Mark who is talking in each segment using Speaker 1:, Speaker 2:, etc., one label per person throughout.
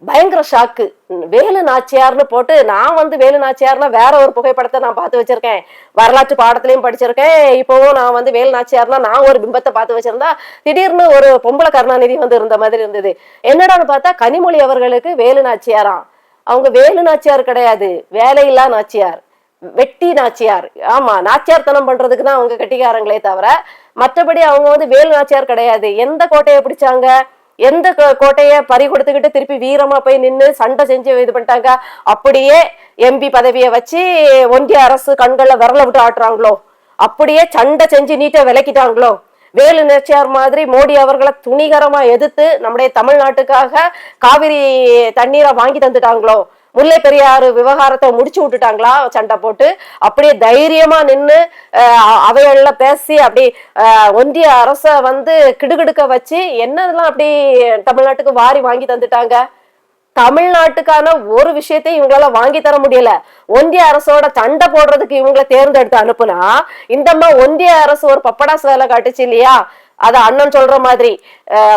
Speaker 1: பயங்கர ஷாக்கு. வேலு நாச்சியார்னு போட்டு, நான் வந்து வேலு நாச்சியார்னா வேற ஒரு புகைப்படத்தை நான் பார்த்து வச்சிருக்கேன், வரலாற்று பாடத்திலையும் படிச்சிருக்கேன். இப்பவும் நான் வந்து வேலு நாச்சியார்னா நான் ஒரு பிம்பத்தை பார்த்து வச்சிருந்தா, திடீர்னு ஒரு பொம்பளை கருணாநிதி வந்து இருந்த மாதிரி இருந்தது. என்னடான்னு பார்த்தா கனிமொழி அவர்களுக்கு வேலு நாச்சியாராம். அவங்க வேலு நாச்சியார் கிடையாது, வேலையில்லா நாச்சியார், வெட்டி நாச்சியார். ஆமா, நாச்சியார் தனம் பண்றதுக்கு தான் அவங்க கட்டிக்காரங்களே தவிர மற்றபடி அவங்க வந்து வேலு நாச்சியார் கிடையாது. எந்த கோட்டையை பிடிச்சாங்க, எந்த கோட்டையை பறி கொடுத்துக்கிட்டு திருப்பி வீரமா போய் நின்று சண்டை செஞ்சு இது பண்ணிட்டாங்க. அப்படியே எம்பி பதவியை வச்சு ஒன்றிய அரசு கண்கள்ல விரல விட்டு ஆட்டுறாங்களோ, அப்படியே சண்டை செஞ்சு நீட்டை விலக்கிட்டாங்களோ. வேலு நாச்சியார் மாதிரி மோடி அவர்களை துணிகரமா எதிர்த்து நம்முடைய தமிழ்நாட்டுக்காக காவிரி தண்ணீரை வாங்கி தந்துட்டாங்களோ, முல்லை பெரியாறு விவகாரத்தை முடிச்சு விட்டுட்டாங்களா சண்டை போட்டு, அப்படியே தைரியமா நின்று அவைகள்ல பேசி அப்படி ஒன்றிய அரச வந்து கிடுகிடுக்க வச்சு என்னதெல்லாம் அப்படி தமிழ்நாட்டுக்கு வாரி வாங்கி தந்துட்டாங்க. தமிழ்நாட்டுக்கான ஒரு விஷயத்தையும் இவங்களால வாங்கி தர முடியல. ஒன்றிய அரசோட சண்டை போடுறதுக்கு இவங்களை தேர்ந்தெடுத்து அனுப்புனா, இந்தம்மா ஒன்றிய அரசு ஒரு பப்படாஸ் வேலை காட்டுச்சு இல்லையா, அத அண்ணன் சொல்ற மாதிரி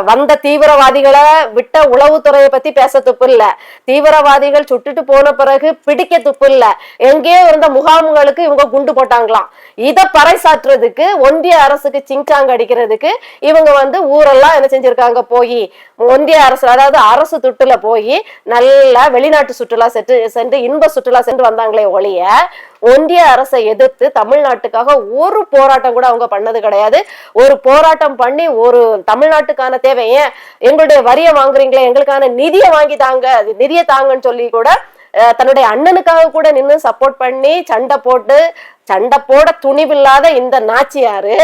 Speaker 1: வந்த தீவிரவாதிகளை விட்ட உளவுத்துறையை பத்தி பேச துப்பு இல்ல, தீவிரவாதிகள் சுட்டுட்டு போன பிறகு பிடிக்க துப்பு இல்ல, எங்கேயோ இருந்த முகாம்களுக்கு இவங்க குண்டு போட்டாங்களாம். இதை பறைசாற்றுறதுக்கு ஒன்றிய அரசுக்கு சிங்சாங்க அடிக்கிறதுக்கு இவங்க வந்து ஊரெல்லாம் என்ன செஞ்சிருக்காங்க, போய் ஒன்றிய அரசு அதாவது அரசு துட்டுல போய் நல்லா வெளிநாட்டு சுற்றுலா சென்று இன்ப சுற்றுலா சென்று வந்தாங்களே ஒழிய ஒன்றிய அரசை எதிர்த்து தமிழ்நாட்டுக்காக ஒரு போராட்டம் கூட அவங்க பண்ணது கிடையாது. ஒரு போராட்டம் பண்ணி ஒரு தமிழ்நாட்டுக்கான தேவை, ஏன் எங்களுடைய வரியை வாங்குறீங்களே, எங்களுக்கான நிதியை வாங்கி தாங்க, நிதியை தாங்கன்னு சொல்லி கூட தன்னுடைய அண்ணனுக்காக கூட நின்று சப்போர்ட் பண்ணி சண்டை போட துணிவில்லாத இந்த நாச்சியாரு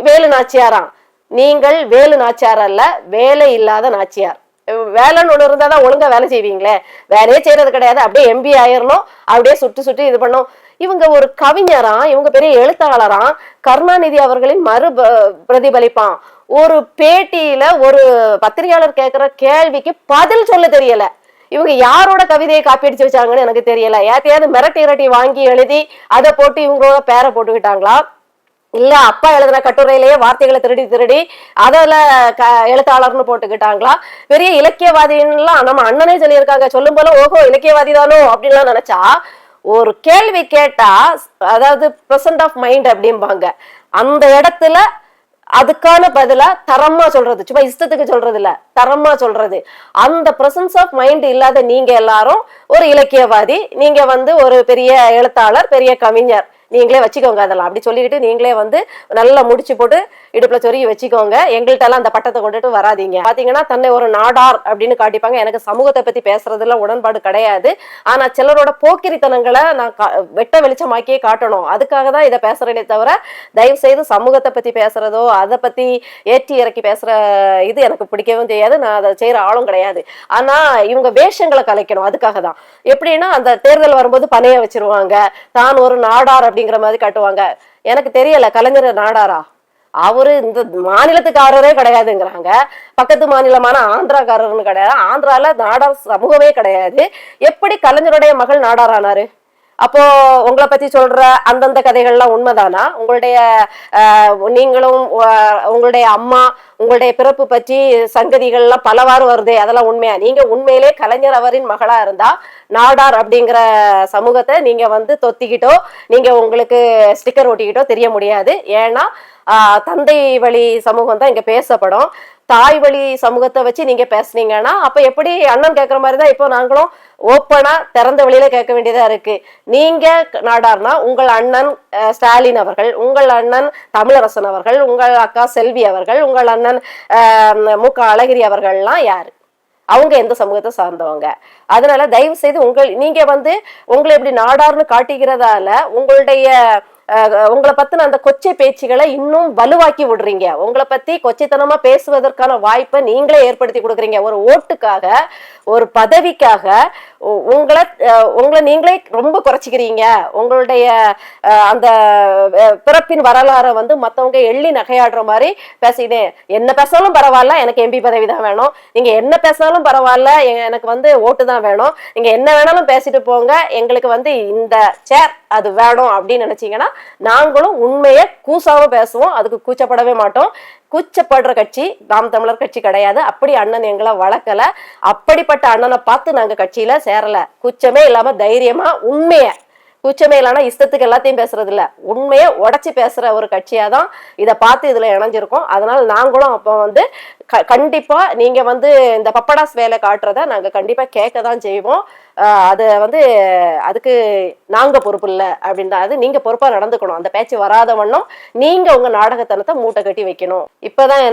Speaker 1: வேலு நாச்சியாராம். நீங்கள் வேலு நாச்சியார் அல்ல, வேலை இல்லாத நாச்சியார். வேலைன்னு ஒண்ணு இருந்தாதான் ஒழுங்கா வேலை செய்வீங்களே, வேலையே செய்யறது கிடையாது. அப்படியே எம்பி ஆயிரணும், அப்படியே சுட்டு இது பண்ணும். இவங்க ஒரு கவிஞராம், இவங்க பெரிய எழுத்தாளராம், கருணாநிதி அவர்களின் மறு பிரதிபலிப்பான். ஒரு பேட்டியில ஒரு பத்திரிகையாளர் கேட்கிற கேள்விக்கு பதில் சொல்ல தெரியல. இவங்க யாரோட கவிதையை காப்பி அடிச்சு வச்சாங்கன்னு எனக்கு தெரியல. யாத்தையாவது மிரட்டி வாங்கி எழுதி அதை போட்டு இவங்களோட பேரை போட்டுக்கிட்டாங்களா, இல்ல அப்பா எழுதின கட்டுரையிலேயே வார்த்தைகளை திருடி அதுல எழுத்தாளர்னு போட்டுக்கிட்டாங்களா, பெரிய இலக்கியவாதின்லாம் நம்ம அண்ணனே சொல்லியிருக்காங்க. சொல்லும் போல ஓஹோ இலக்கியவாதி தானோ அப்படின்லாம் நினைச்சா, ஒரு கேள்வி கேட்டா அதாவது பிரசன்ட் ஆஃப் மைண்ட் அப்படிம்பாங்க, அந்த இடத்துல அதுக்கான பதிலா தரமா சொல்றது, சும்மா இஷ்டத்துக்கு சொல்றது இல்ல, தரமா சொல்றது. அந்த பிரசன்ஸ் ஆஃப் மைண்ட் இல்லாத நீங்க எல்லாரும் ஒரு இலக்கியவாதி, நீங்க வந்து ஒரு பெரிய எழுத்தாளர், பெரிய கவிஞர், நீங்களே வச்சுக்கோங்க. அதெல்லாம் அப்படி சொல்லிக்கிட்டு நீங்களே வந்து நல்லா முடிச்சு போட்டு இடுப்புல சொருகி வச்சுக்கோங்க. எங்கள்கிட்ட எல்லாம் அந்த பட்டத்தை கொண்டுட்டு வராதிங்க. பாத்தீங்கன்னா தன்னை ஒரு நாடார் அப்படின்னு காட்டிப்பாங்க. எனக்கு சமூகத்தை பத்தி பேசுறதுல உடன்பாடு கிடையாது. ஆனா சிலரோட போக்கிரித்தனங்களை நான் வெட்ட வெளிச்சமாக்கியே காட்டணும், அதுக்காக தான் இதை பேசுறேனே தவிர தயவு செய்து சமூகத்தை பத்தி பேசுறதோ அதை பத்தி ஏற்றி இறக்கி பேசுற இது எனக்கு பிடிக்கவும் தெரியாது. நான் அதை செய்யற ஆளும் கிடையாது. ஆனா இவங்க வேஷங்களை கலைக்கணும், அதுக்காக தான். எப்படின்னா அந்த தேர்தல் வரும்போது பனைய வச்சிருவாங்க, தான் ஒரு நாடார் அப்படிங்கிற மாதிரி காட்டுவாங்க. எனக்கு தெரியல கலைஞர் நாடாரா, அவரு இந்த மாநிலத்துக்காரரே கிடையாதுங்கிறாங்க. பக்கத்து மாநிலமான ஆந்திராக்காரர்னு கிடையாது, ஆந்திரால நாடார் சமூகமே கிடையாது. எப்படி கலைஞருடைய மகள் நாடாரானாரு? அப்போ உங்களை பத்தி சொல்ற அந்தந்த கதைகள்லாம் உண்மைதானா? உங்களுடைய நீங்களும் உங்களுடைய அம்மா உங்களுடைய பிறப்பு பற்றி சங்கதிகள்லாம் பலவாறு வருதே, அதெல்லாம் உண்மையா? நீங்க உண்மையிலே கலைஞர் அவரின் மகளா இருந்தா நாடார் அப்படிங்கிற சமூகத்தை நீங்க வந்து தொத்திக்கிட்டோ நீங்க உங்களுக்கு ஸ்டிக்கர் ஒட்டிக்கிட்டோ தெரிய முடியாது. ஏன்னா தந்தை வழி சமூகம் தான் இங்க பேசப்படும். தாய் வழி சமூகத்தை வச்சு நீங்க பேசுனீங்கன்னா அப்ப எப்படி அண்ணன் கேட்கற மாதிரிதான் இப்போ நாங்களும் ஓப்பனா திறந்த வழியில கேட்க வேண்டியதா இருக்கு. நீங்க நாடார்னா உங்கள் அண்ணன் ஸ்டாலின் அவர்கள், உங்கள் அண்ணன் தமிழரசன் அவர்கள், உங்கள் அக்கா செல்வி அவர்கள், உங்கள் அண்ணன் மு க அழகிரி அவர்கள்லாம் யாரு? அவங்க எந்த சமூகத்தை சார்ந்தவங்க? அதனால தயவு செய்து நீங்க வந்து உங்களை எப்படி நாடார்னு காட்டிக்கிறதால உங்களை பத்தின அந்த கொச்சை பேச்சுகளை இன்னும் வலுவாக்கி விடுறீங்க. உங்களை பத்தி கொச்சைத்தனமா பேசுவதற்கான வாய்ப்பை நீங்களே ஏற்படுத்தி கொடுக்குறீங்க. ஒரு ஓட்டுக்காக, ஒரு பதவிக்காக உங்களை நீங்களே ரொம்ப குறைச்சிக்கிறீங்க. உங்களுடைய அந்த பிறப்பின் வரலாறை வந்து மற்றவங்க எள்ளி நகையாடுற மாதிரி பேசினேன். என்ன பேசினாலும் பரவாயில்ல, எனக்கு எம்பி பதவி தான் வேணும், நீங்க என்ன பேசினாலும் பரவாயில்ல, எனக்கு வந்து ஓட்டு தான் வேணும், நீங்க என்ன வேணாலும் பேசிட்டு போங்க, எங்களுக்கு வந்து இந்த சேர் அது வேணும் அப்படின்னு நினைச்சீங்கன்னா நாங்களும் உண்மையை கூசாம பேசுவோம், அதுக்கு கூச்சப்படவே மாட்டோம். கூச்சப்படுற கட்சி நாம் தமிழர் கட்சி கிடையாது. அப்படி அண்ணன் எங்களை வளர்க்கல. அப்படிப்பட்ட அண்ணனை பார்த்து நாங்க கட்சியில சேரல. கூச்சமே இல்லாம தைரியமா கூச்சமே இல்லைன்னா இஷ்டத்துக்கு எல்லாத்தையும் பேசுறது இல்ல, உண்மையை உடைச்சு பேசுற ஒரு கட்சியாதான் இதை பார்த்து இதுல இணைஞ்சிருக்கோம். அதனால நாங்களும் அப்ப வந்து கண்டிப்பா நீங்க வந்து இந்த பப்படாஸ் வேலை காட்டுறத நாங்க கண்டிப்பா கேட்கதான் செய்வோம். அது வந்து அதுக்கு நாங்க பொறுப்பு இல்லை அப்படின்னு தான். அது நீங்க பொறுப்பா நடந்துக்கணும். அந்த பேச்சு வராத வண்ணம் நீங்க உங்க நாடகத்தனத்தை மூட்டை கட்டி வைக்கணும். இப்பதான்